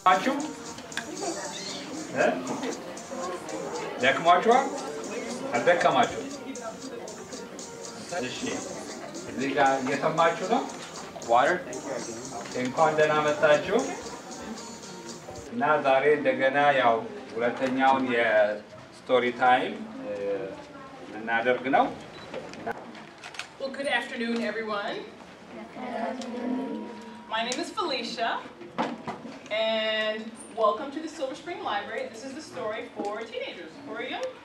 Machu? Dek Machu? Dek Machu. Liga Yeta Machu no? Water? In Condena Metachu? Nazare Degana Yao, Latanyao, story time. Another Gno. Well, good afternoon, everyone. My name is Felicia, and welcome to the Silver Spring Library. This is the story for teenagers,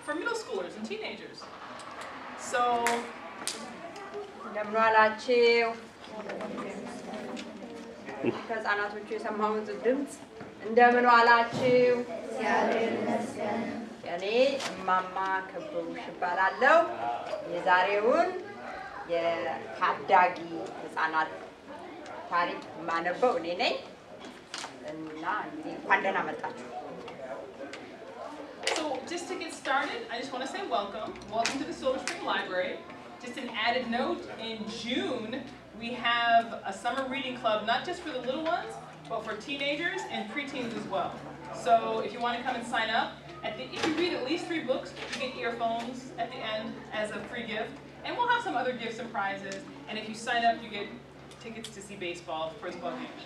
for middle schoolers and teenagers. So, So just to get started, I just want to say welcome. Welcome to the Silver Spring Library. Just an added note, in June, we have a summer reading club, not just for the little ones, but for teenagers and preteens as well. So if you want to come and sign up, if you read at least 3 books, you get earphones at the end as a free gift. And we'll have some other gifts and prizes. And if you sign up, you get tickets to see baseball, football games.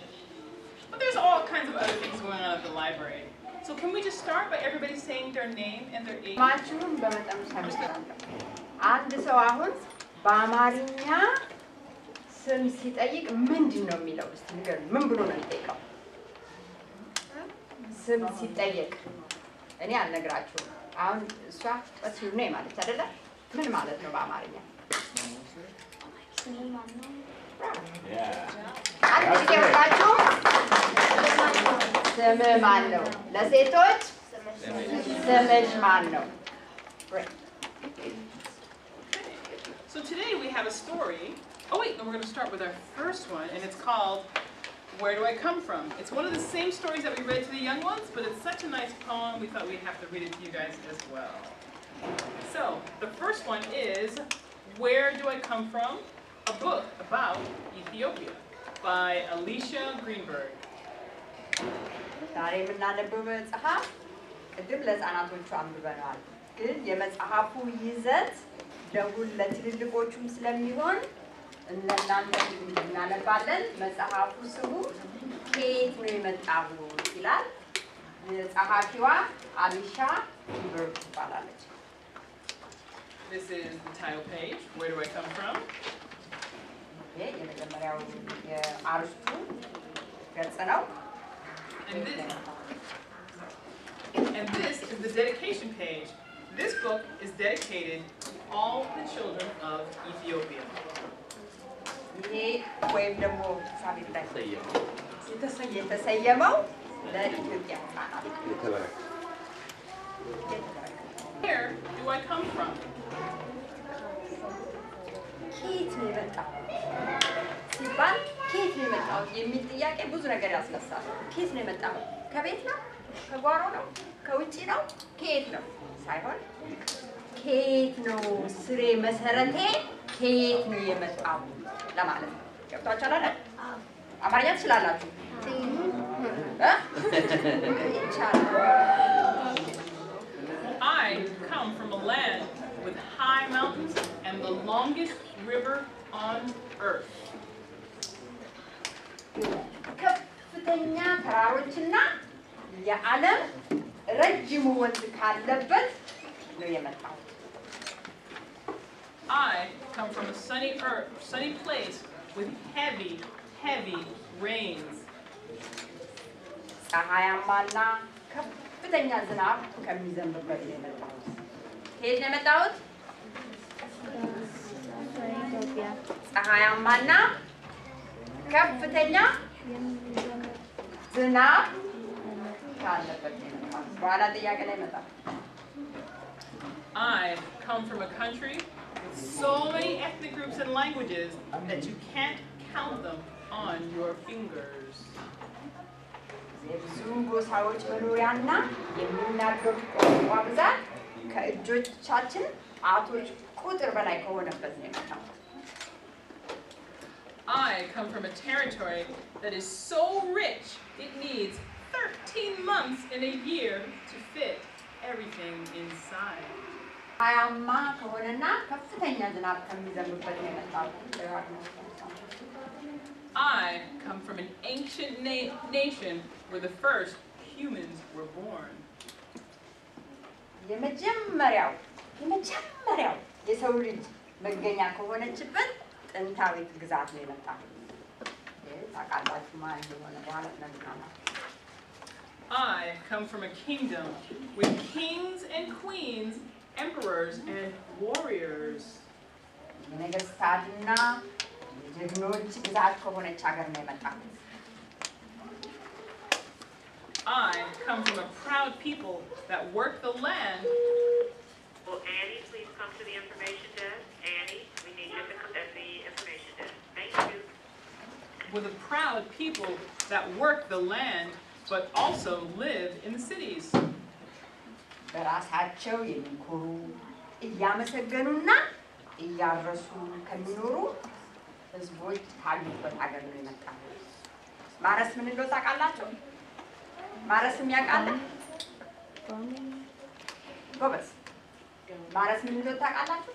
But there's all kinds of other things going on at the library. So can we just start by everybody saying their name and their age? አንድ ሰው አሁን በአማርኛ ስም ሲጠይቅ ምንድነው የሚለው እስቲ ንገሩኝ ምን ብሎ ነው የሚጠይቀው ስም ሲጠይቅ እኔ አልነግራችሁም አሁን እሷ ወስዩ ነው ማለት አይደለ ምን ማለት ነው በአማርኛ ስም ማን ነው አንድ ጊዜውላችሁ ስም ማን ነው ለሴቶች ስምሽ ማን ነው So today we have a story. Oh wait, no, we're going to start with our first one, and it's called Where Do I Come From? It's one of the same stories that we read to the young ones, but it's such a nice poem, we thought we'd have to read it to you guys as well. So, the first one is Where Do I Come From? A book about Ethiopia by Alicia Greenberg. ዛሬ የምናነበው መጽሐፍ ቅድም ለሕፃናቶቹ አንብበናል ግን የመጽሐፉ ይዘት ለትልልቆቹም ስለሚሆን እናንተ እናነባለን መጽሐፉ ስሙ ከየት ነው የመጣው ይላል ጸሐፊዋ አሊሻ ግሪንበርግ ትባላለች This is the title page, Where Do I Come From? የመጀመሪያው የአርስቱ ገጽ ነው And this is the dedication page. This book is dedicated to all the children of Ethiopia. Where do I come from? ከጓሮ ነው ከውጪ ነው ከየት ነው ሳይሆን ከየት ነው ስሬ መሰረቴ ከየት ነው የመጣው ለማለት ነው ገብታችኋል አይደል አማርኛ ትችላላችሁ I come from a land with high mountains and the longest river on earth. ከፍተኛ ተራሮችና የዓለም ረጅሙ ወንዝ ካለበት ነው የመጣው I come from a sunny place with heavy rains. ፀሐያማና ከፍተኛ ዝናብ ከሚዘንብበት ነው የመጣው ከየት ነው የመጣው ኢትዮጵያ ፀሐያማና ከፍተኛ ዝናብ I come from a country with so many ethnic groups and languages that you can't count them on your fingers. I come from a territory that is so rich it needs 13 months in a year to fit everything inside. ፀሐያማ ከሆነና ከፍተኛ ዝናብ ከሚዘንብበት ነው የመጣሁት። I come from an ancient nation where the first humans were born. የመጀመሪያው የሰው ልጅ መገኛ ከሆነችበት ጥንታዊት ግዛት ነው የመጣሁት። ታውቃላችሁ ማን እንደሆነ በኋላ ትነግሩናላችሁ። I come from a kingdom with kings and queens, emperors and warriors. የነገስታትና የጀግኖች ግዛት ከሆነች ሀገር ነው የመጣሁት። I come from a proud people that work the land. Will Annie please come to the information desk? Annie, we need you at the information desk. Thank you. With a proud people that work the land, but also live in the cities. በራሳቸው የሚኮሩ እያመሰገኑና እያረሱ ከሚኖሩ ህዝቦች ካሉበት ሀገር ነው የመጣሁት። ማረስ ምን እንደሆነ ታውቃላችሁ? ማረስ የሚያውቃል? ጎበዝ። ማረስ ምን እንደሆነ ታውቃላችሁ?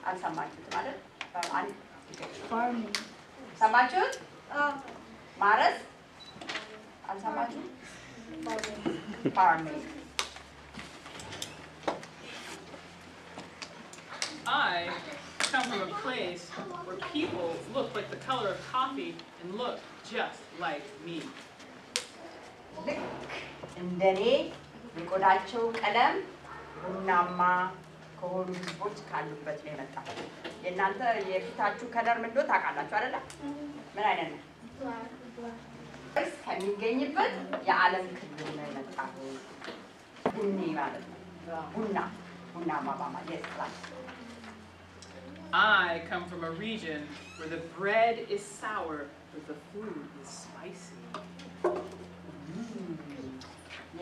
አልሰማችሁትም አይደል? ሰማችሁት? ማረስ አልሰማችሁም? Farming. I come from a place where people look like the color of coffee and look just like me. ልክ እንደኔ የቆዳቸው ቀለም ቡናማ ከሆኑ ህዝቦች ካሉበት ነው የመጣሁት። የእናንተ የፊታችሁ ከለር ምን እንደሆነ ታውቃላችሁ አይደለ? ምን አይነት ነው? ከሚገኝበት የዓለም ክልል ነው የመጣሁት። ቡኒ ማለት ነው። ቡናማ ማለት ነው። I come from a region where the bread is sour, but the food is spicy.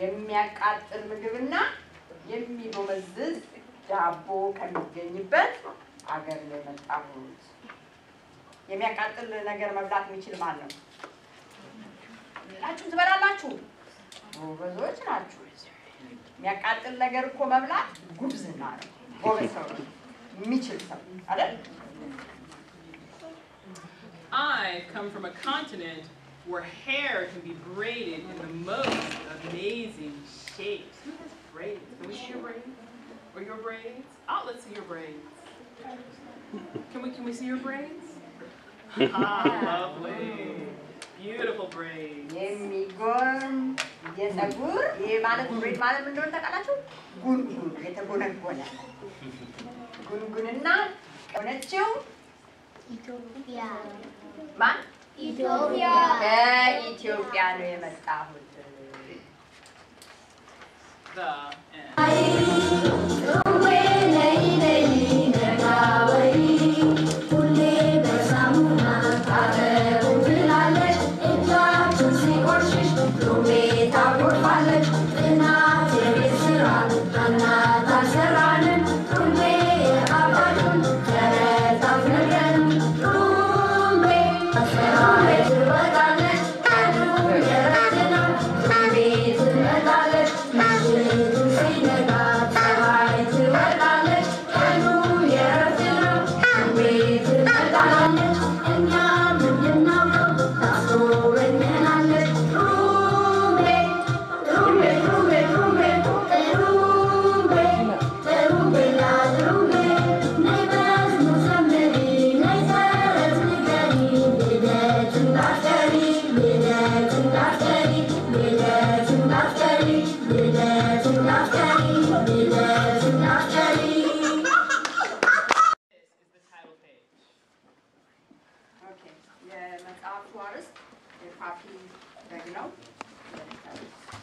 የሚያቃጥል ምግብና የሚጎመዝዝ ዳቦ ከሚገኝበት አገር ነው የመጣሁት። የሚያቃጥል ነገር መብላት የሚችል ማን ነው? ሁላችሁም ትበላላችሁ? ጎበዞች ናችሁ። የሚያቃጥል ነገር እኮ መብላት ጉብዝና ነው። ጎበዝ ሰው ነው የሚችል ሰው አይደል? I come from a continent where hair can be braided in the most amazing shapes. Who has braids? Can we see your braids? Or your braids? Oh, let's see your braids. Can we see your braids? Lovely. Beautiful braids. የሚጎን የፀጉር ይሄ ማለት ብሬድ ማለት ምን እንደሆነ ታውቃላችሁ? ጉንጉን የተጎነጎነ ጉንጉንና ሆነችው ኢትዮጵያ ማን? ኢትዮጵያ ከኢትዮጵያ ነው የመጣሁት። The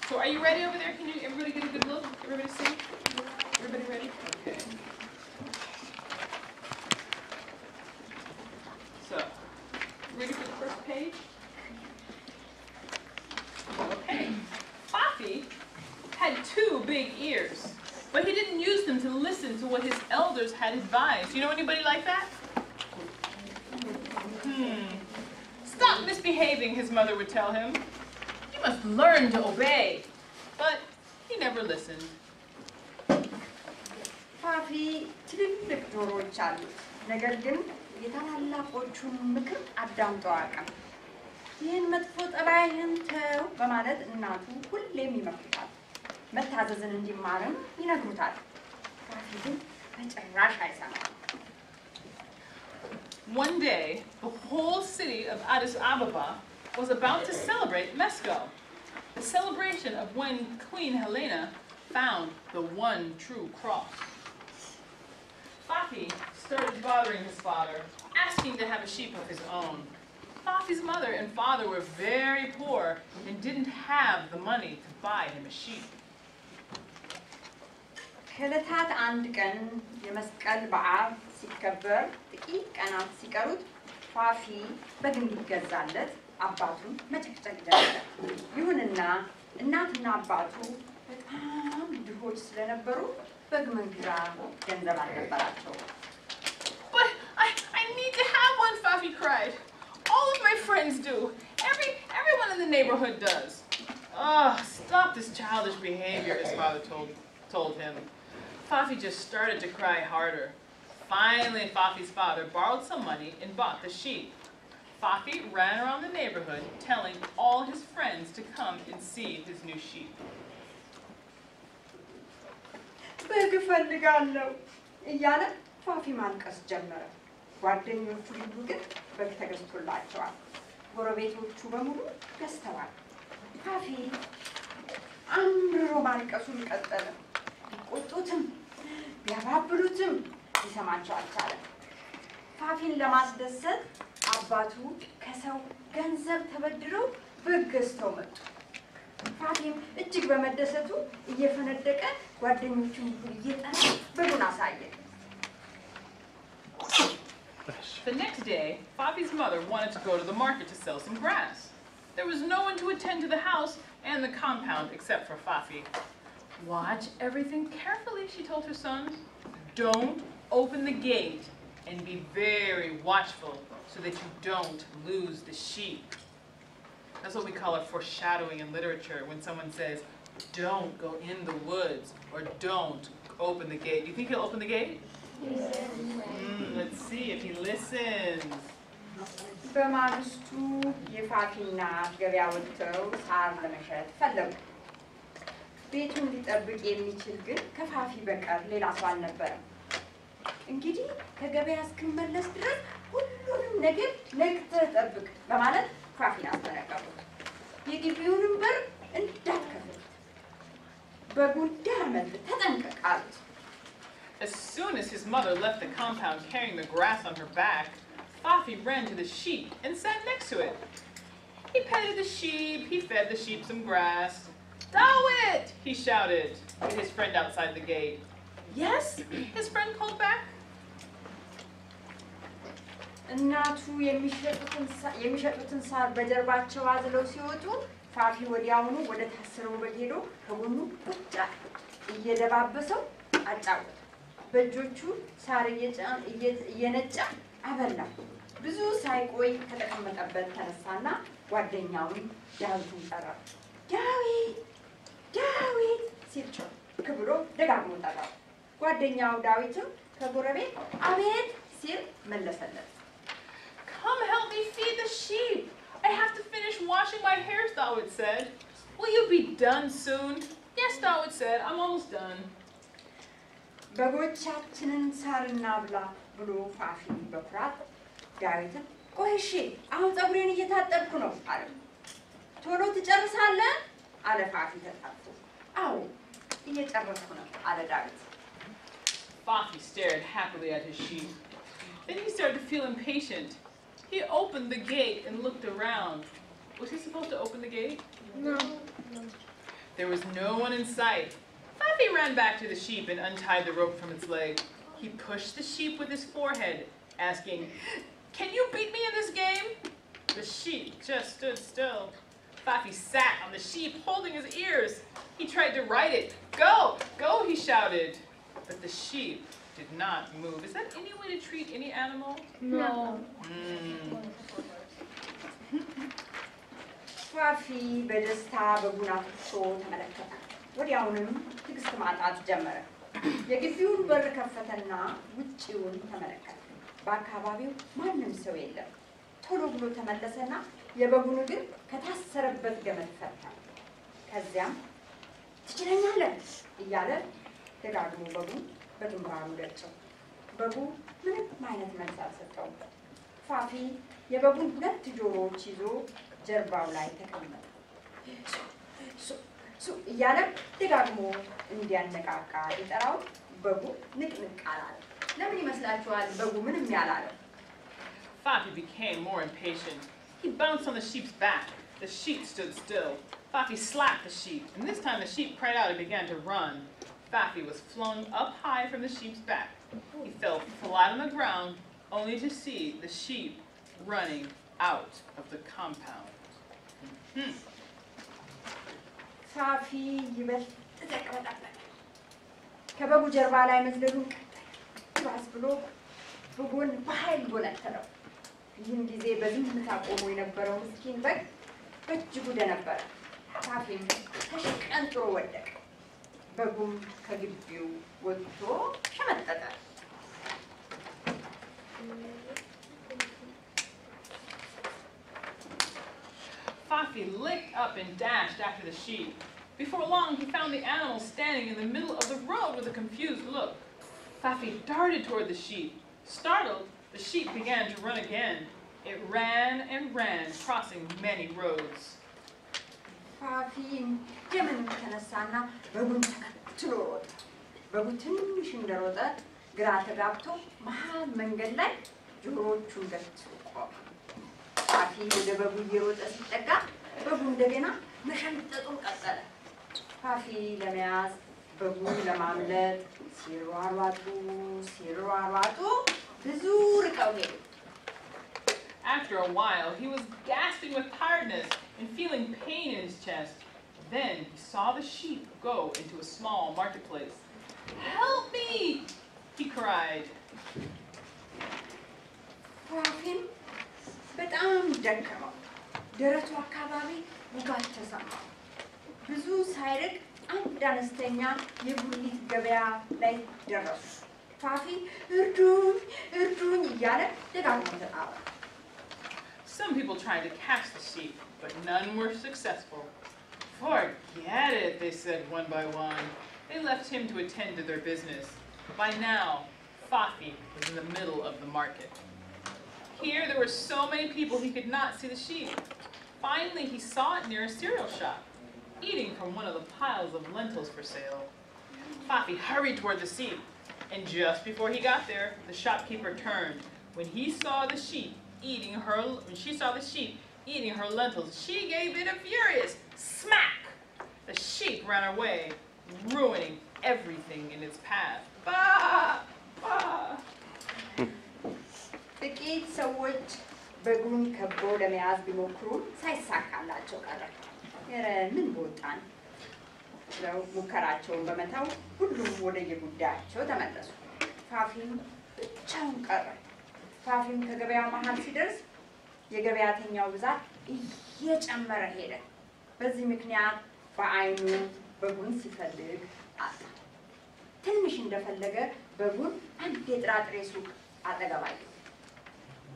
So are you ready over there? Can you everybody get a good look? Everybody see? Everybody ready? Okay. So, ready for the first page? Okay. Fafi had 2 big ears, but he didn't use them to listen to what his elders had advised. You know anybody like that? Stop misbehaving, his mother would tell him. You must learn to obey. But he never listened. ፋፊ ትልልቅ ጆሮዎች አሉት። ነገር ግን የታላላቆቹን ምክር አዳምጦ አያውቅም። ይህን መጥፎ ጠባይህን ተው በማለት እናቱ ሁሌም ይመክሩታል። መታዘዝን እንዲማርም ይነግሩታል። ፋፊ ግን በጭራሽ አይሰማም። One day, the whole city of Addis Ababa was about to celebrate Mesco, the celebration of when Queen Helena found the one true cross. Fafi started bothering his father, asking to have a sheep of his own. Fafi's mother and father were very poor and didn't have the money to buy him a sheep. ከዕለታት አንድ ቀን የመስቀል በዓል ሲከበር ጥቂት ቀናት ሲቀሩት ፋፊ በግ እንዲገዛለት አባቱን መጨቅጨቅ ጀመረ። ይሁንና እናትና አባቱ በጣም ድሆች ስለነበሩ በግ መግዣ ገንዘብ አልነበራቸው። But I need to have one, Fafi cried. All of my friends do. Everyone in the neighborhood does. Stop this childish behavior, his father told him. Fafi just started to cry harder. Finally, Fafi's father borrowed some money and bought the sheep. Fafi ran around the neighborhood telling all his friends to come and see his new sheep. በግ እፈልጋለሁ እያለ ፋፊ ማልቀስ ጀመረ። ጓደኞቹ ሁሉ ግን በግ ተገዝቶላቸዋል። ጎረቤቶቹ በሙሉ ገዝተዋል። ፋፊ አምርሮ ማልቀሱን ቀጠለ። ቢቆጡትም ቢያባብሉትም ሊሰማቸው አልቻለም። ፋፊን ለማስደሰት አባቱ ከሰው ገንዘብ ተበድረው በግ ገዝተው መጡ። ፋፊም እጅግ በመደሰቱ እየፈነደቀ ጓደኞቹን እየጠራ በጉን አሳየ። The next day, Fafi's mother wanted to go to the market to sell some grass. There was no one to attend to the house and the compound except for Fafi. Watch everything carefully, she told her sons. Don't open the gate and be very watchful so that you don't lose the sheep. That's what we call a foreshadowing in literature when someone says, don't go in the woods or don't open the gate. You think he'll open the gate? Let's see if he listens. በማግስቱ የፋፊና ገበያ ወጥተው ሳር ለመሸጥ ፈለጉ። ቤቱን ሊጠብቅ የሚችል ግን ከፋፊ በቀር ሌላ ሰው አልነበረም። እንግዲህ ከገበያ እስክመለስ ድረስ ሁሉንም ነገር ነቅተህ ጠብቅ በማለት ፋፊን አስጠነቀቁት። የግቢውንም በር እንዳትከፍት፣ በጉን ዳመጥ ተጠንቀቅ አሉት። As soon as his mother left the compound carrying the grass on her back, Fafi ran to the sheep and sat next to it. He petted the sheep, he fed the sheep some grass. Dawit! He shouted to his friend outside the gate. Yes? His friend called back. እናቱ የሚሸጡትን ሳር በጀርባቸው አዝለው ሲወጡ ፋፊ ወዲያውኑ ወደ ታሰረው በግ ሄዶ ከጎኑ ቁጭ እየደባበሰው አጫወተ። በእጆቹ ሳር እየነጨ አበላ። ብዙ ሳይቆይ ከተቀመጠበት ተነሳና ጓደኛውን ዳዊትን ጠራ። ዳዊት ዳዊት ሲል ጮህ ብሎ ደጋግሞ ጠራው። ጓደኛው ዳዊትም ከጎረቤት አቤት ሲል መለሰለት። Come help me feed the sheep. I have to finish washing my hair, Dawit said. Will you be done soon? Yes, Dawit said. I'm almost done. በጎቻችንን ሳር እናብላ ብሎ ፋፊ በኩራት ዳዊትን ቆይ እሺ አሁን ፀጉሬን እየታጠብኩ ነው አለ። ቶሎ ትጨርሳለህ አለ ፋፊ ተጣጥቶ። አዎ እየጨረስኩ ነው አለ ዳዊት። Fafi stared happily at his sheep. Then he started to feel impatient. He opened the gate and looked around. Was he supposed to open the gate? No. There was no one in sight. Fafi ran back to the sheep and untied the rope from its leg. He pushed the sheep with his forehead, asking, "Can you beat me in this game?" The sheep just stood still. Fafi sat on the sheep, holding his ears. He tried to ride it. Go, go, he shouted. But the sheep did not move. Is that any way to treat any animal? No. ፋፊ በደስታ በጉን አፍሶ ተመለከተ። ወዲያውንም ትዕግስት ማጣት ጀመረ። የግቢውን በር ከፈተና ውጪውን ተመለከተ። በአካባቢው ማንም ሰው የለም። ቶሎ ብሎ ተመለሰና የበጉን እግር ከታሰረበት ገመድ ፈታ። ከዚያም ትችለኛለህ እያለ ደጋግሞ በጉን በግንባሩ ገጨው። በጉ ምንም አይነት መልስ አልሰጠውም። ፋፊ የበጉን ሁለት ጆሮዎች ይዞ ጀርባው ላይ ተቀመጠ። እያለ ደጋግሞ እንዲያነቃቃ ሊጠራው በጉ ንቅንቅ አላለ። ለምን ይመስላችኋል በጉ ምንም ያላለው? Fafi became more impatient. He bounced on the sheep's back. The sheep stood still. Fafi slapped the sheep, and this time the sheep cried out and began to run. Fafi was flung up high from the sheep's back. He fell flat on the ground, only to see the sheep running out of the compound. Fafi ይበልጥ ተቀበጠበጠ። ከበጉ ጀርባ ላይ መዝለሉን ቀጠለ። ባስ ብሎ በጎን በኃይል ጎነተለው። ይህን ጊዜ በዝምታ ቆሞ የነበረው ምስኪን በግ በእጅጉ ደነበረ። ፋፊም ተሽቀንጥሮ ወደቀ። በጉም ከግቢው ወጥቶ ሸመጠጠ። Fafi licked up and dashed after the sheep. Before long, he found the animal standing in the middle of the road with a confused look. Fafi darted toward the sheep. Startled, the sheep began to run again. It ran and ran, crossing many roads. Fafi እንደምን ተነሳና በጉን ተከትሎ ሮጠ። በጉ ትንሽ እንደሮጠ ግራ ተጋብቶ መሃል መንገድ ላይ ጆሮቹን ገትሮ ቆመ። ፋፊ ወደ በጉ እየሮጠ ሲጠጋ በጉ እንደገና መሸምጠጡን ቀጠለ። ፋፊ ለመያዝ በጉን ለማምለጥ ሲሯሯጡ ብዙ ርቀው ሄዱ። After a while, he was gasping with tiredness and feeling pain in his chest. Then he saw the sheep go into a small marketplace. "Help me!" he cried. ፋፊም በጣም ደከመው። ደረቱ አካባቢ ውጋት ተሰማው። ብዙ ሳይርቅ አንድ አነስተኛ የጉሊት ገበያ ላይ ደረሱ። ፋፊ እርዱኝ እያለ ደጋግሞ ተጣራ። Some people tried to catch the sheep, but none were successful. "Forget it," they said one by one. They left him to attend to their business. By now, Fafi was in the middle of the market. Here there were so many people he could not see the sheep. Finally, he saw it near a cereal shop, eating from one of the piles of lentils for sale. Fafi hurried toward the sheep, and just before he got there, the shopkeeper turned. When she saw the sheep eating her lentils, she gave it a furious smack. The sheep ran away, ruining everything in its path. Bah! Bah! ጥቂት ሰዎች በጉን ከበው ለመያዝ ቢሞክሩም ሳይሳካላቸው ቀረ። ምን ቦጣን ነው ሙከራቸውን በመተው ሁሉም ወደ የጉዳያቸው ተመለሱ። ፋፊም ብቻውን ቀረ። ፋፊም ከገበያው መሃል ሲደርስ የገበያተኛው ብዛት እየጨመረ ሄደ። በዚህ ምክንያት በአይኑ በጉን ሲፈልግ አጣ። ትንሽ እንደፈለገ በጉን አንድ የጥራጥሬ ሱቅ አጠገብ አየ።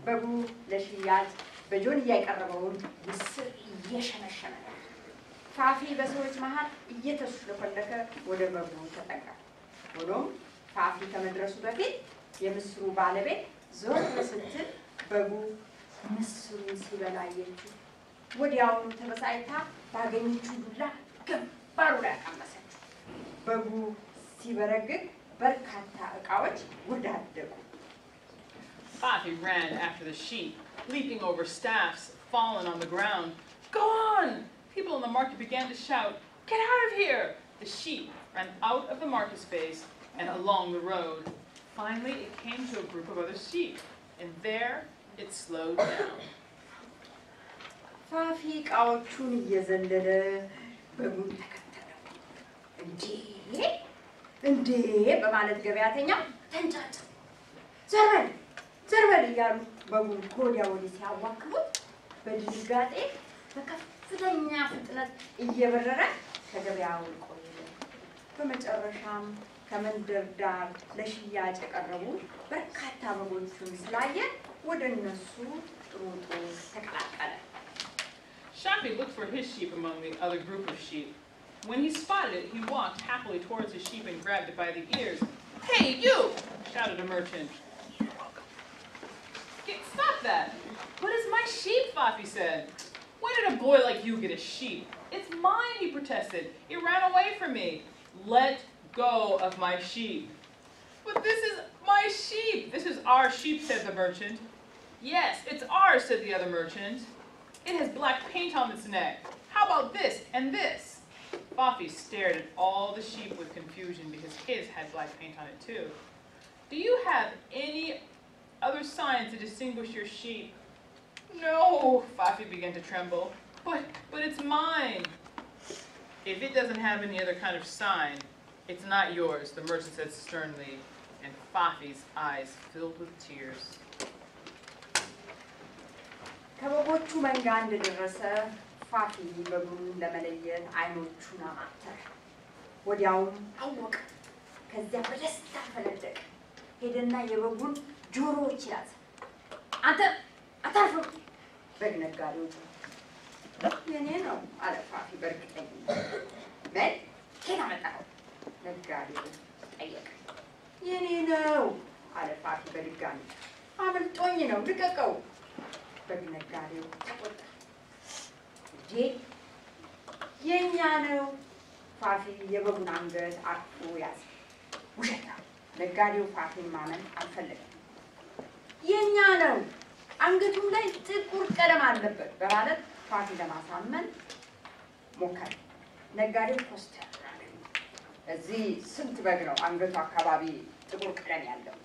በጉ ለሽያጭ በጆንያ የቀረበውን ምስር እየሸመሸመ ነው። ፋፊ በሰዎች መሃል እየተሽለፈለከ ወደ በጉ ተጠጋ። ሆኖም ፋፊ ከመድረሱ በፊት የምስሩ ባለቤት ዞር ስትል በጉ ምስሩን ሲበላ አየችው። ወዲያውኑ ተበሳጭታ ባገኘችው ዱላ ግንባሩ ላይ አቀመሰችው። በጉ ሲበረግግ በርካታ ዕቃዎች ወዳደቁ። Fafi ran after the sheep, leaping over staffs fallen on the ground. "Go on!" People in the market began to shout, "Get out of here!" The sheep ran out of the market space and along the road. Finally, it came to a group of other sheep, and there it slowed down. Fafi ዕቃዎቹን እየዘለለ በጉን ተከተለው። እንዴ በማለት ገበያተኛው ተንጫጫ። ዘርበል እያሉ በጉን ከወዲያ ወዲህ ሲያዋክቡት በድንጋጤ በከፍተኛ ስለኛ ፍጥነት እየበረረ ከገበያው ቆየ። በመጨረሻም ከመንደር ዳር ለሽያጭ የቀረቡ በርካታ በጎችን ስላየ ወደ እነሱ ሮጦ ተቀላቀለ። Shafi looked for his sheep among the other group of sheep. When he spotted it, he walked happily towards his sheep and grabbed it by the ears. "Hey, you!" shouted a merchant. "Stop that! But it's my sheep," Fafi said. "When did a boy like you get a sheep?" "It's mine," he protested. "It ran away from me." "Let go of my sheep." "But this is my sheep. This is our sheep," said the merchant. "Yes, it's ours," said the other merchant. "It has black paint on its neck. How about this and this?" Fafi stared at all the sheep with confusion because his had black paint on it too. "Do you have any other signs to distinguish your sheep?" "No," Fafi began to tremble. But it's mine." "If it doesn't have any other kind of sign, it's not yours," the merchant said sternly, and Fafi's eyes filled with tears. ከበጎቹ መንጋ እንደደረሰ ፋፊ በጉን ለመለየት አይኖቹን አማተረ። ወዲያውም አወቀ። ከዚያ በደስታ ፈነደቀ። ሄደና የበጉን ጆሮዎች ያዘ። "አንተ አታርፍም!" በግ ነጋዴው "የኔ ነው" አለ ፋፊ በእርግጠኝነት። "ምን ከየት አመጣኸው?" ነጋዴው ጠየቀ። "የኔ ነው" አለ ፋፊ በድጋሚ። "አመልጦኝ ነው፣ ልቀቀው!" በግ ነጋዴው ተቆጣ። "እንዴ የኛ ነው!" ፋፊ የበጉን አንገት አቅፎ ያዘ። ውሸታም! ነጋዴው ፋፊን ማመን አልፈለገም። "የኛ ነው! አንገቱም ላይ ጥቁር ቀለም አለበት" በማለት ፋፊ ለማሳመን ሞከረ። ነጋዴው ኮስተር አለ። "እዚህ ስንት በግ ነው አንገቱ አካባቢ ጥቁር ቀለም ያለው?"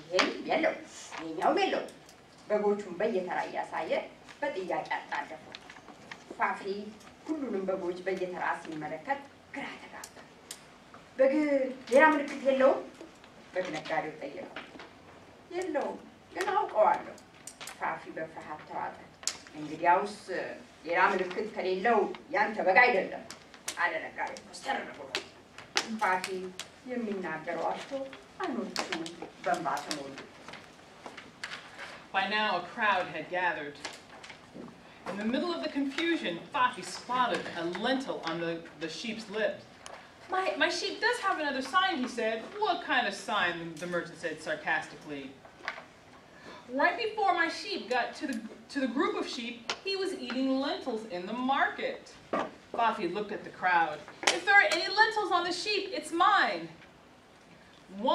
"ይሄም የለው፣ ይሄኛውም የለው" በጎቹን በየተራ እያሳየ በጥያቄ አጣደፈው። ፋፊ ሁሉንም በጎች በየተራ ሲመለከት ግራ ተጋባ። "በግ ሌላ ምልክት የለውም?" በግ ነጋዴው ጠየቀው። "የለውም፣ ግን አውቀዋለሁ." ፋፊ በፍርሃት ተዋጠ። "እንግዲያውስ ሌላ ምልክት ከሌለው ያንተ በግ አይደለም" አለ ነጋዴው ኮስተር ብሎ። ፋፊ የሚናገረው አጥቶ አይኖቹ በእንባ ተሞሉ። By now, a crowd had gathered. In the middle of the confusion, Fafi spotted a lentil on the sheep's lips. My sheep does have another sign," he said. "What kind of sign?" the merchant said sarcastically. "Right before my sheep got to the group of sheep, he was eating lentils in the market." Fafi looked at the crowd. "If there are any lentils on the sheep, it's mine."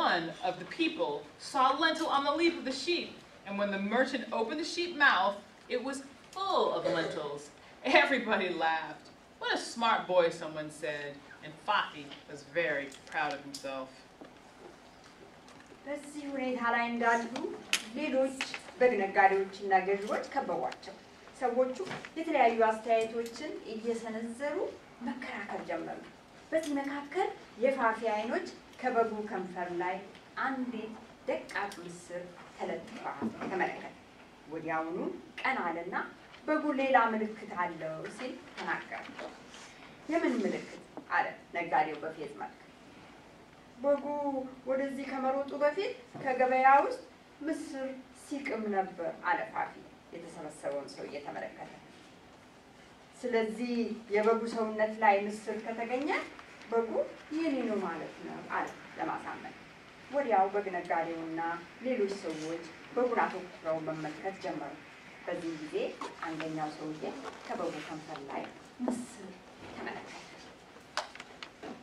One of the people saw a lentil on the leaf of the sheep, and when the merchant opened the sheep mouth, it was full of lentils. Everybody laughed. "What a smart boy," someone said, and Fafi was very proud of himself. በዚህ ሁኔታ ላይ እንዳሉ ሌሎች በግ ነጋዴዎችና ገዢዎች ከበቧቸው። ሰዎቹ የተለያዩ አስተያየቶችን እየሰነዘሩ መከራከር ጀመሩ። በዚህ መካከል የፋፊ አይኖች ከበጉ ከንፈር ላይ አንዲት ደቃቅ ምስር ተለጥፋ ተመለከተ። ወዲያውኑ ቀና አለና በጉ ሌላ ምልክት አለው ሲል ተናገረ። "የምን ምልክት?" አለ ነጋዴው በፌዝ መልክ። "በጉ ወደዚህ ከመሮጡ በፊት ከገበያ ውስጥ ምስር ሲቅም ነበር" አለ ፋፊ የተሰበሰበውን ሰው እየተመለከተ። "ስለዚህ የበጉ ሰውነት ላይ ምስር ከተገኘ በጉ የኔ ነው ማለት ነው" አለ ለማሳመን። ወዲያው በግ ነጋዴውና ሌሎች ሰዎች በጉን አተኩረው መመልከት ጀመሩ። በዚህ ጊዜ አንደኛው ሰውዬ ከበጉ ከንፈር ላይ ምስር ተመለከተ።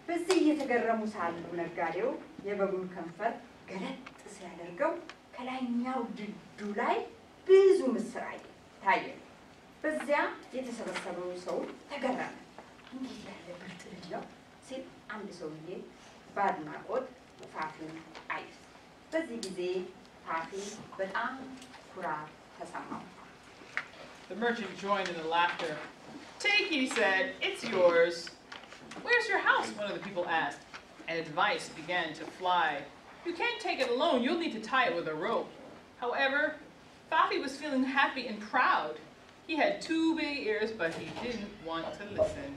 በዚህ እየተገረሙ ሳሉ ነጋዴው የበጉን ከንፈር ገለጥ ሲያደርገው ከላይኛው ድዱ ላይ ብዙ ምስር ታየ። በዚያ የተሰበሰበው ሰው ተገረመ። "እንዴት ያለ ብልጥ ልጅ ነው!" ሲል አንድ ሰውዬ በአድናቆት ፋፊን አየ። በዚህ ጊዜ ፋፊ በጣም ኩራት ተሰማው። The merchant joined in the laughter. "Take it," he said. "It's yours." "Where's your house?" one of the people asked, and advice began to fly. "You can't take it alone. You'll need to tie it with a rope." However, Fafi was feeling happy and proud. He had 2 big ears, but he didn't want to listen.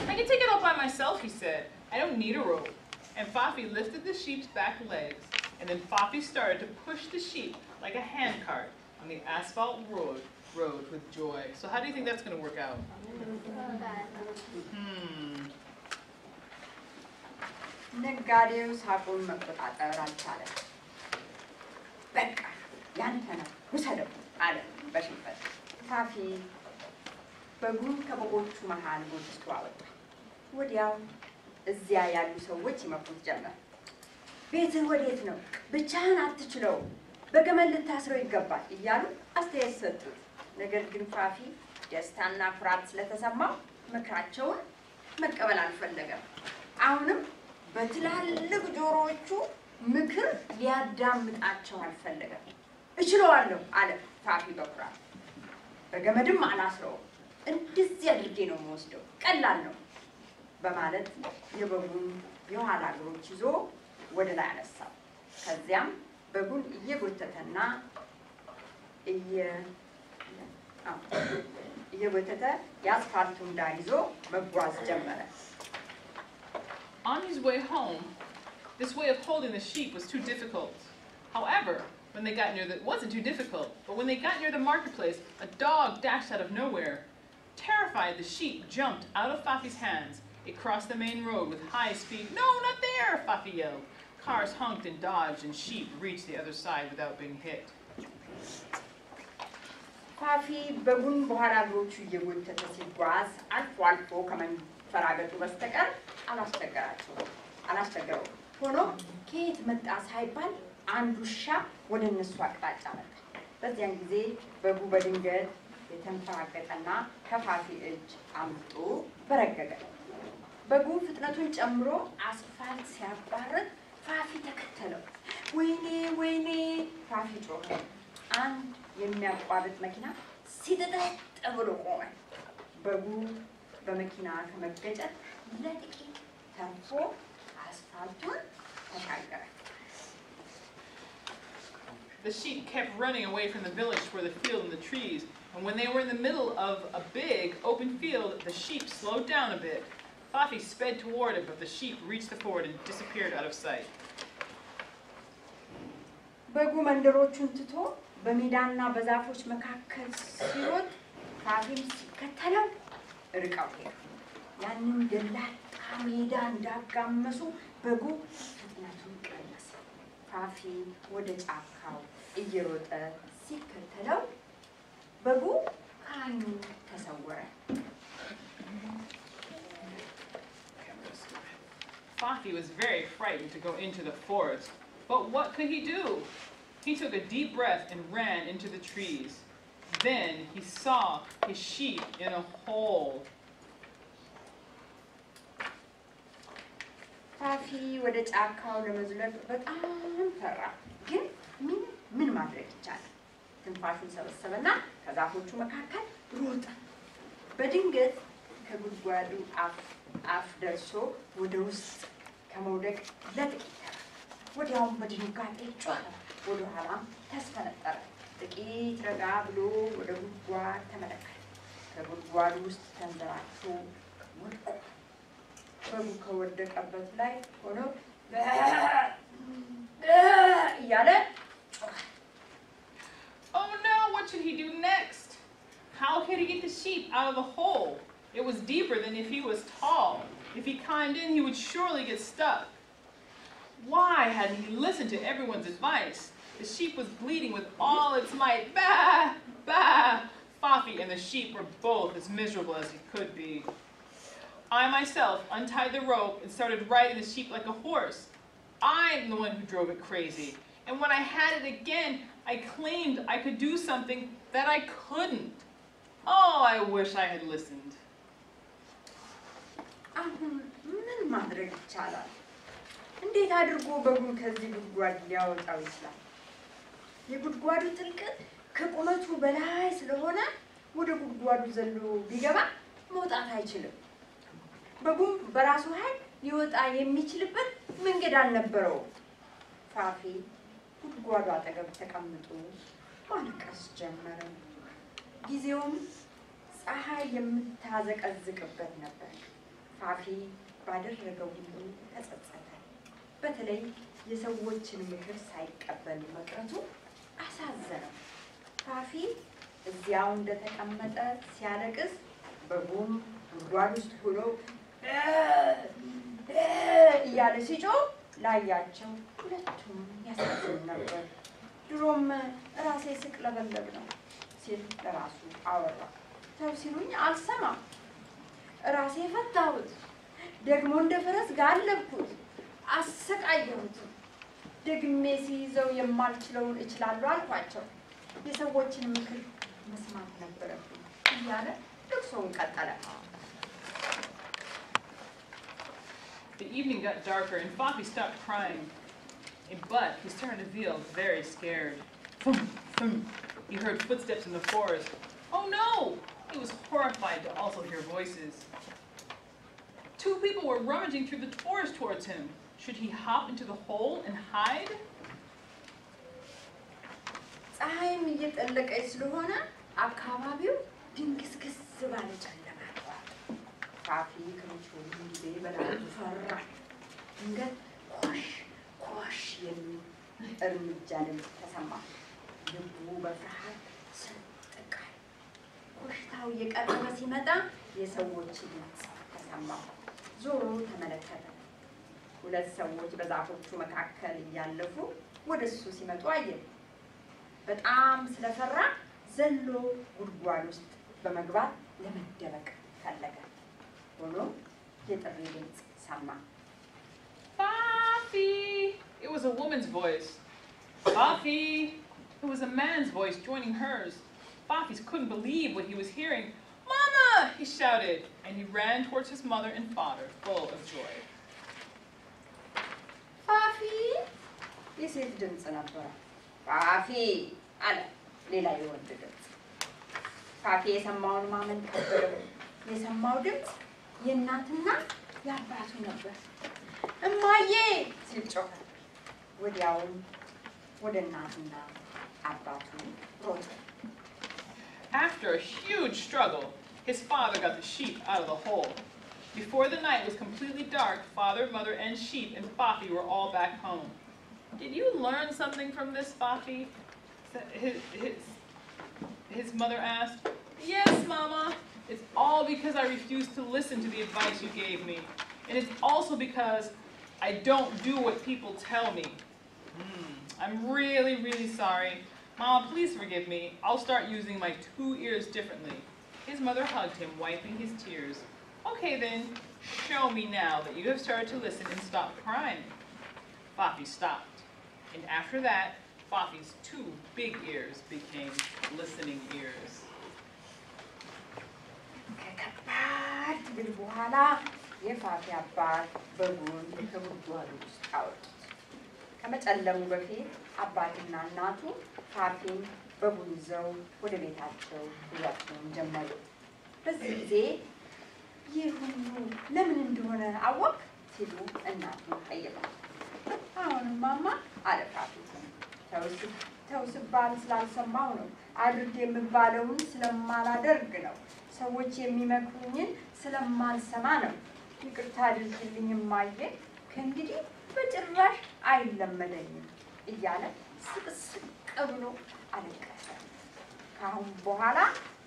I can take it all by myself, he said. I don't need a rope. And Fafi lifted the sheep's back legs, and then Fafi started to push the sheep like a handcart on the asphalt road with joy. So how do you think that's going to work out? ነጋዴው ሳቁን መቆጣጠር አልቻለም። በቃ ያንተ ነው ውሰደው አለ በሽንፈት። ፋፊ በጉን ከበጎቹ መሃል ጎትቶ አወጣ። ወዲያው እዚያ ያሉ ሰዎች ይመኩት ጀመር። ቤትህ ወዴት ነው? ብቻህን አትችለውም፣ በገመድ ልታስረው ይገባል እያሉ አስተያየት ሰጡት። ነገር ግን ፋፊ ደስታና ኩራት ስለተሰማው ምክራቸውን መቀበል አልፈለገም። አሁንም በትላልቅ ጆሮዎቹ ምክር ሊያዳምጣቸው አልፈለገም። እችለዋለሁ አለ ፋፊ በኩራት። በገመድም አላስረውም፣ እንደዚህ አድርጌ ነው የምወስደው፣ ቀላል ነው በማለት የበጉን የኋላ እግሮች ይዞ ወደ ላይ አነሳው። ከዚያም በጉን እየጎተተና እየጎተተ የአስፋልቱን ዳር ይዞ መጓዝ ጀመረ። On his way home, this way of holding the sheep was too difficult. However, when they got near it wasn't too difficult, but when they got near the marketplace, a dog dashed out of nowhere. Terrified, the sheep jumped out of Fafi's hands. It crossed the main road with high speed. No, not there, Fafi yelled. Cars honked and dodged, and sheep reached the other side without being hit. Fafi በጉን በኋላ እግሮቹ እየጎተተ ሲጓዝ አልፎ አልፎ ከመንፈራገጡ በስተቀር አላስቸገረው። ሆኖም ከየት መጣ ሳይባል አንድ ውሻ ወደ እነሱ አቅጣጫ መጣ። በዚያን ጊዜ በጉ በድንገት የተንፈራገጠና ከፋፊ እጅ አምጦ በረገገ። በጉ ፍጥነቱን ጨምሮ አስፋልት ሲያቋርጥ ፋፊ ተከተለው። ወይኔ ወይኔ ፋፊ ጮኸ። አንድ የሚያቋርጥ መኪና ሲጠጠጥ ብሎ ቆመ። በጉ በመኪና ከመገጨት ለጥቂት ተርፎ አስፋልቱን ተሻገረ። The sheep kept running away from the village toward the field and the trees, and when they were in the middle of a big open field, the sheep slowed down a bit. Fafi sped toward it, but the sheep reached the ford and disappeared out of sight. በጉ መንደሮቹን ትቶ በሜዳና በዛፎች መካከል ሲሮጥ ፋፊም ሲከተለው ርቀው ሄዱ። ያንን ደላታ ሜዳ እንዳጋመሱ በጉ ፍጥነቱን ቀነሰ። ፋፊ ወደ ጫካው እየሮጠ ሲከተለው በጉ ከዓይኑ ተሰወረ። Fafi was very frightened to go into the forest, but what could he do? He took a deep breath and ran into the trees. Then he saw his sheep in a hole. ፋፊ ወደ ጫካው ለመዝለቅ በጣም ፈራ። ግን ምን ማድረግ ይቻላል? ትንፋሹን ሰበሰበና ከዛፎቹ መካከል ሮጠ። በድንገት ከጉድጓዱ አፍ ደርሶ ወደ ውስጥ ከመውደቅ ለጥቂት ተራ። ወዲያውም በድንጋጤ ጮኸ። ወደ ኋላም ተስፈነጠረ። ጥቂት ረጋ ብሎ ወደ ጉድጓድ ተመለከተ። ከጉድጓዱ ውስጥ ተንዘራግቶ ወድቆ በጉ ከወደቀበት ላይ ሆኖ እያለ ጮኸ። Oh no, what should he do next? How could he get the sheep out of the hole? It was deeper than if he was tall. If he climbed in, he would surely get stuck. Why hadn't he listened to everyone's advice? The sheep was bleating with all its might. Bah! Bah! Fafi and the sheep were both as miserable as he could be. I myself untied the rope and started riding the sheep like a horse. I'm the one who drove it crazy. And when I had it again, I claimed I could do something that I couldn't. Oh, I wish I had listened. አሁን ምን ማድረግ ይቻላል? እንዴት አድርጎ በጉን ከዚህ ጉድጓድ ሊያወጣው ይችላል? የጉድጓዱ ጥልቀት ከቁመቱ በላይ ስለሆነ ወደ ጉድጓዱ ዘሎ ቢገባ መውጣት አይችልም። በጉም በራሱ ኃይል ሊወጣ የሚችልበት መንገድ አልነበረውም። ፋፊ ጉድጓዱ አጠገብ ተቀምጦ ማልቀስ ጀመረ። ጊዜውም ፀሐይ የምታዘቀዝቅበት ነበር። ፋፊ ባደረገው ሁሉ ተጸጸተ። በተለይ የሰዎችን ምክር ሳይቀበል መቅረቱ አሳዘነው። ፋፊ እዚያው እንደተቀመጠ ሲያለቅስ በጉም ጉድጓድ ውስጥ ሆኖ እያለ ሲጮህ ላያቸው ሁለቱም ያሳዝን ነበር። ድሮም ራሴ ስቅለበለብ ነው ሲል ለራሱ አወራ። ተው ሲሉኝ አልሰማም። ራሴ ፈታሁት፣ ደግሞ እንደ ፈረስ ጋለብኩት፣ አሰቃየሁት። ደግሜ ሲይዘው የማልችለውን እችላለሁ አልኳቸው። የሰዎችን ምክር መስማት ነበረብኝ እያለ ልቅሶውን ቀጠለ። The evening got darker and Fafi stopped crying. But he started to feel very scared. Thump, thump. He heard footsteps in the forest. Oh no! He was horrified to also hear voices. 2 people were rummaging through the forest towards him. Should he hop into the hole and hide? ፀሐይም እየጠለቀች ስለሆነ አካባቢው ድንግዝግዝ ባለ ጨለማ ነበር። ፋፊ ከመቼውም ጊዜ በላይ ፈራ። ድንገት ኮሽ የሚል እርምጃ ድምፅ ተሰማ። ልቡ በፍርሃት ሰንጥቀ። ኮሽታው እየቀረበ ሲመጣ የሰዎች ድምፅ ተሰማ። ዞሮ ተመለከተ። 2 ሰዎች በዛፎቹ መካከል እያለፉ ወደሱ ሲመጡ አየ። በጣም ስለፈራ ዘሎ ጉድጓድ ውስጥ በመግባት ለመደበቅ ፈለገ። ሆኖም የጥሪ ድምፅ ሰማ። Fafi! It was a woman's voice. Fafi! It was a man's voice joining hers. Fafi couldn't believe what he was hearing. Mama! He shouted, and he ran towards his mother and father, full of joy. Fafi! የሴት ድምፅ ነበረ። ፋፊ አለ ሌላ የወንድ ድምፅ። ፋፊ የሰማውን ማመን ከበደው። የሰማው ድምፅ የእናትና የአባቱ ነበር። እማዬ ሲል ጮኸ። ወዲያውም ወደ እናትና አባቱ ሮጠ። After a huge struggle, his father got the sheep out of the hole. Before the night was completely dark, father, mother, and sheep and Fafi were all back home. Did you learn something from this, Fafi? His mother asked. Yes, Mama. It's all because I refused to listen to the advice you gave me. And it's also because I don't do what people tell me. I'm really, really sorry. Mama, please forgive me. I'll start using my 2 ears differently. His mother hugged him, wiping his tears. Okay then, show me now that you have started to listen and stop crying. Fafi stopped. And after that, Fafi's 2 big ears became listening ears. ከከባድ ትግል በኋላ የፋፊ አባት በጉን ከጉድጓዱ ውስጥ አወጡት። ከመጨለሙ በፊት አባትና እናቱ ፋፊን በጉን ይዘው ወደ ቤታቸው ጉዟቸውን ጀመሩ። በዚህ ጊዜ ይህ ሁሉ ለምን እንደሆነ አወቅ ሲሉ እናቱ ጠየቋት። አሁን ማማ አለ ፋፊ ተው ስባል ስላልሰማሁ ነው። አድርጌ የምባለውን ስለማላደርግ ነው። ሰዎች የሚመክሩኝን ስለማልሰማ ነው። ይቅርታ አድርግልኝ እማዬ፣ ከእንግዲህ በጭራሽ አይለመደኝም እያለ ስቅስቅ ብሎ አለቀሰ። ከአሁን በኋላ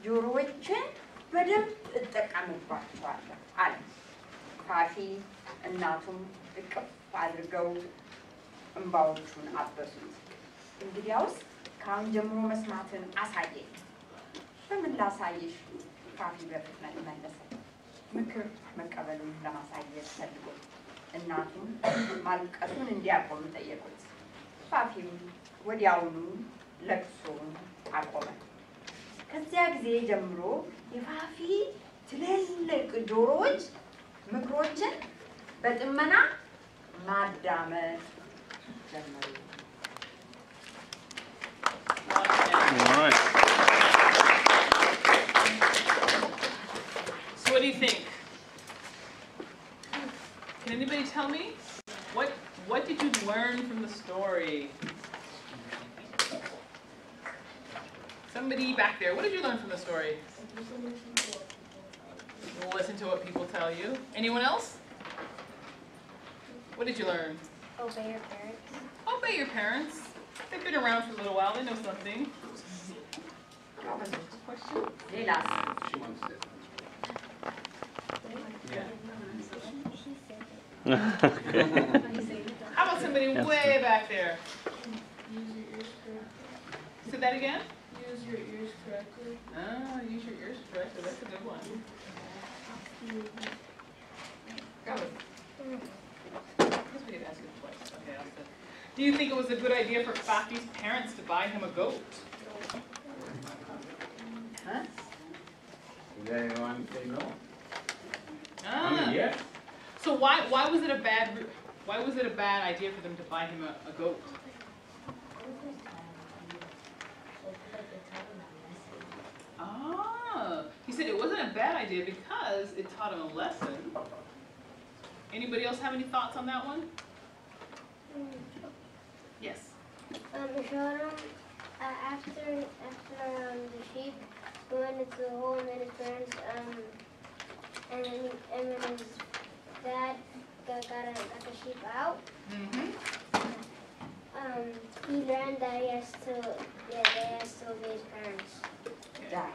ጆሮዎችን በደንብ እጠቀምባቸዋለሁ አለ። ፋፊ እናቱም እቅፍ አድርገው እንባዎቹን አበሱት። እንግዲያውስ ከአሁን ጀምሮ መስማትን አሳየኝ። በምን ላሳይሽ? ፋፊ በፍጥነት መለሰ። ምክር መቀበሉን ለማሳየት ፈልጎ እናቱን ማልቀሱን እንዲያቆም ጠየቁት። ፋፊም ወዲያውኑ ለቅሶውን አቆመ። ከዚያ ጊዜ ጀምሮ የፋፊ ትልልቅ ጆሮዎች ምክሮችን በጥመና ማዳመጥ ጀመሩ። So what do you think? Can anybody tell me? What did you learn from the story? Somebody back there, what did you learn from the story? Listen to what people tell you. Anyone else? What did you learn? Obey your parents. Obey your parents. They've been around for a little while. They know something. ሌላስ? She wants it. How about somebody way back there? Say that again? Use your ears correctly. Ah, use your ears correctly. That's a good one. Go. Guess we could ask it twice. Okay, I'll say. Do you think it was a good idea for Fafi's parents to buy him a goat? Huh? Does anyone say no? Ah. Yes. So why was it a bad idea for them to buy him a goat? Ah, he said it wasn't a bad idea because it taught him a lesson. Anybody else have any thoughts on that one? Yes. It showed him after the sheep went into the hole and then his parents and then his dad got the sheep out. Mm-hmm. He learned that he has to obey his parents. ዳ-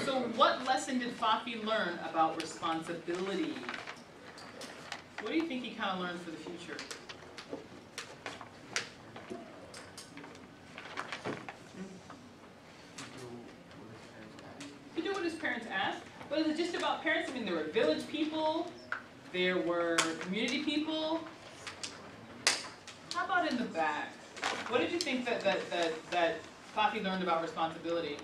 So what lesson did Fafi learn about responsibility? What do you think he kind of learned for the future? He did what his parents asked. But is it just about parents? I mean, there were village people, there were community people. How about in the back? What did you think that Fafi learned about responsibility?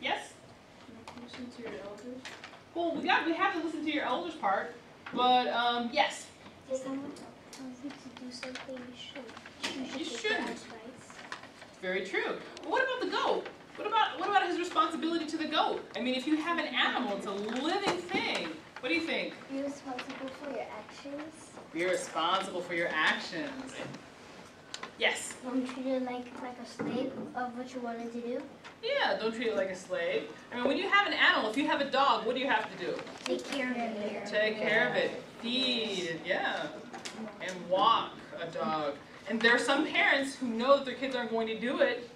Yes? Listen to your elders. Well, we have to listen to your elders part, but yes. If someone tells you to do something, you You should take shouldn't. their advice. Very true. But what about the goat? What about his responsibility to the goat? I mean, if you have an animal, it's a living thing. What do you think? Be responsible for your actions. Be responsible for your actions. Yes. Don't treat it like a slave of what you wanted to do. Yeah, don't treat it like a slave. I mean, when you have an animal, if you have a dog, what do you have to do? Take care of it. Take care of it, feed it, yeah, and walk a dog. And there are some parents who know that their kids aren't going to do it,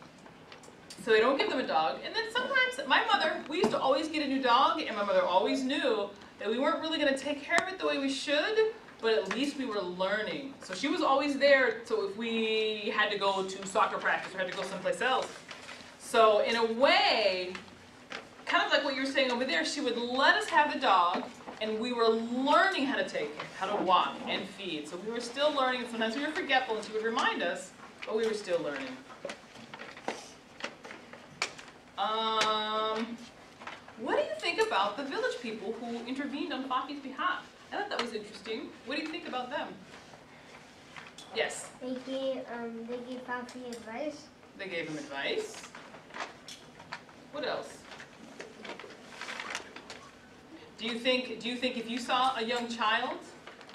so they don't give them a dog. And then sometimes, my mother, we used to always get a new dog, and my mother always knew that we weren't really going to take care of it the way we should, but at least we were learning. So she was always there, so if we had to go to soccer practice or had to go someplace else. So in a way, kind of like what you were saying over there, she would let us have the dog, and we were learning how to take care, how to walk and feed. So we were still learning, and sometimes we were forgetful, and she would remind us, but we were still learning. What do you think about the village people who intervened on Fafi's behalf? I thought that was interesting. What do you think about them? Yes, They gave Fafi advice. they gave him advice. What else? Do you think if you saw a young child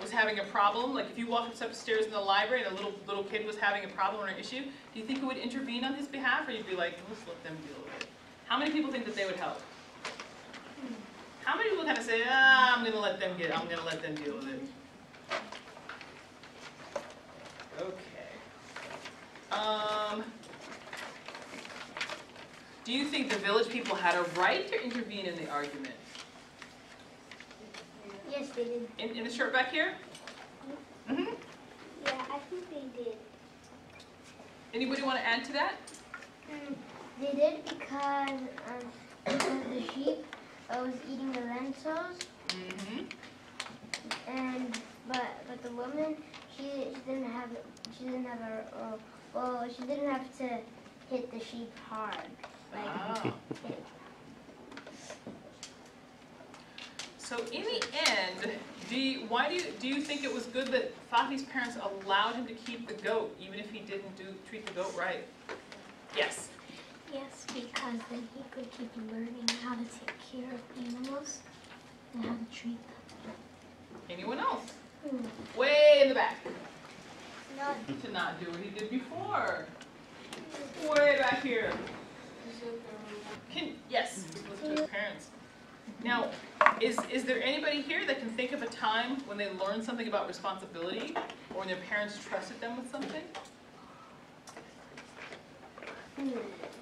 was having a problem, like if you walked upstairs in the library and a little kid was having a problem or an issue, do you think you would intervene on his behalf, or you'd be like, let's let them deal with it? How many people think that they would help? How many people kind of say, I'm gonna let them deal with it? Okay. Do you think the village people had a right to intervene in the argument? Yes, they did. In the shirt back here? Mm-hmm. Yeah, I think they did. Anybody want to add to that? They did because the sheep was eating the lentils, Mm-hmm. but the woman she didn't have to hit the sheep hard. Ah. So in the end, do you think it was good that Fafi's parents allowed him to keep the goat, even if he didn't treat the goat right? Yes. Yes, because then he could keep learning how to take care of animals and how to treat them. Anyone else? Way in the back. Not To not do what he did before. Way back here. Yes, listen to his parents. Now, is there anybody here that can think of a time when they learned something about responsibility or when their parents trusted them with something?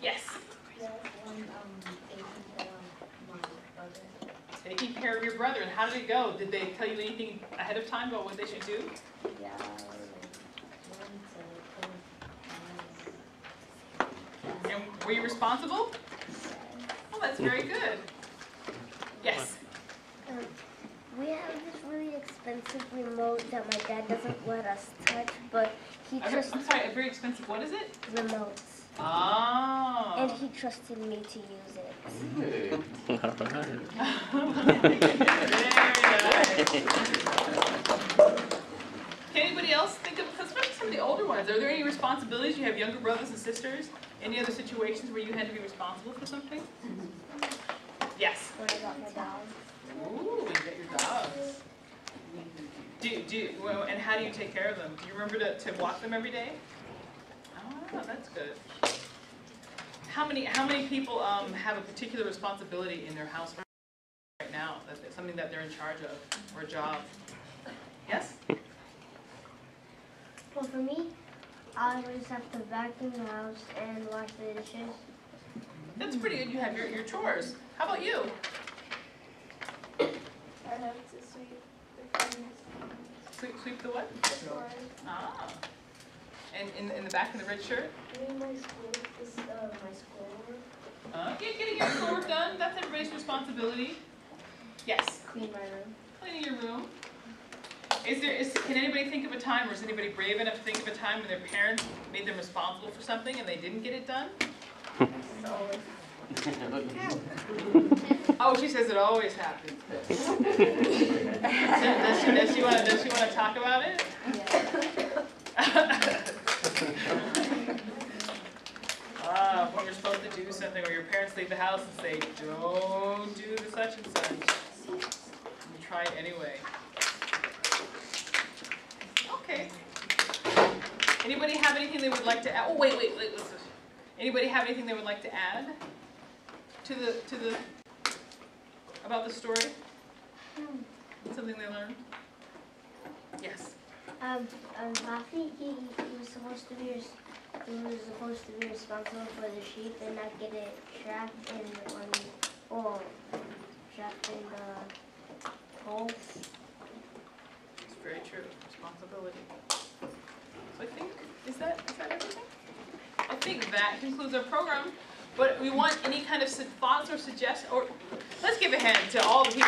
Yes. Taking care of your brother. And how did it go? Did they tell you anything ahead of time about what they should do? And were you responsible? Well, that's very good. Yes. We have this really expensive remote that my dad doesn't let us touch, but he I'm trusts sorry, a very expensive, what is it? remotes. Oh. And he trusted me to use it. Can anybody else think of, especially some of the older ones, are there any responsibilities? You have younger brothers and sisters? Any other situations where you had to be responsible for something? Yes. When I got my dog. Ooh, you get your dogs. Well, and how do you take care of them? Do you remember to walk them every day? Oh, that's good. How many people have a particular responsibility in their house right now? That's something that they're in charge of, or a job? Yes? Well, for me, I always have to vacuum the house and wash the dishes. That's pretty good. You have your chores. How about you? I have to sweep the corners. Sweep the what? The floor. Ah. And in the back in the red shirt? Doing my school, my schoolwork. Getting your schoolwork done. That's everybody's responsibility. Yes. Clean my room. Cleaning your room. Can anybody think of a time, or is anybody brave enough to think of a time when their parents made them responsible for something and they didn't get it done? Oh, she says it always happens. Does she want to talk about it? When you're supposed to do something, or your parents leave the house and say, "Don't do the such and such," you try it anyway. Okay. Anybody have anything they would like to add? Oh, wait. Anybody have anything they would like to add to the about the story? Something they learned? Yes. Rafi, he was supposed to be responsible for the sheep and not get it trapped in the hole. It's very true. Responsibility. So I think, is that everything? I think that concludes our program. But we want any kind of thoughts or suggestions, or let's give a hand to all the people.